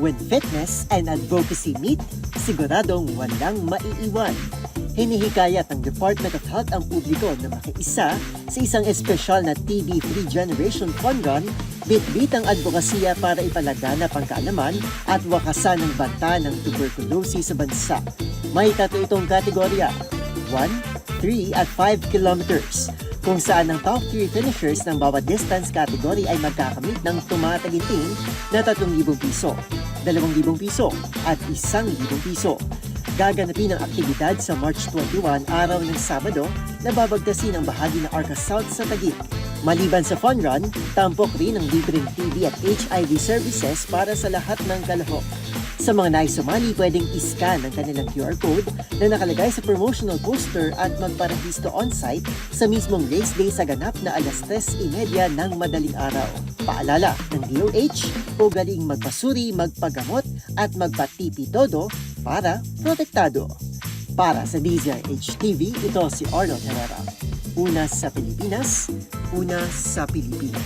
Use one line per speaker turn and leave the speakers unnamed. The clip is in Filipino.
When fitness and advocacy meet, siguradong walang maiiwan. Hinihikayat ng Department of Health ang publiko na makiisa sa isang espesyal na TB3 Generation Fun Run, bitbit ang advokasya para ipalaganap ang kaalaman at wakasan ng banta ng tuberculosis sa bansa. May 3 itong kategorya, 1, 3 at 5 kilometers, kung saan ang top 3 finishers ng bawat distance category ay magkakamit ng tumataginting na 3,000 piso, 2,000 piso at 1,000 piso. Gaganapin ang aktibidad sa March 21, araw ng Sabado, na babagtasin ang bahagi ng Arca South sa Taguig. Maliban sa fun run, tampok rin ang libreng TB at HIV services para sa lahat ng kalahok. Sa mga nais sumali, pwedeng iscan ang kanilang QR code na nakalagay sa promotional poster at magparehisto on-site sa mismong race day sa ganap na alas 3:30 ng madaling araw. Paalala ng DOH, ugaling magpasuri, magpagamot at magpatipi todo para protektado. Para sa DZRH TV, ito si Arnold Herrera. Una sa Pilipinas, una sa Pilipino.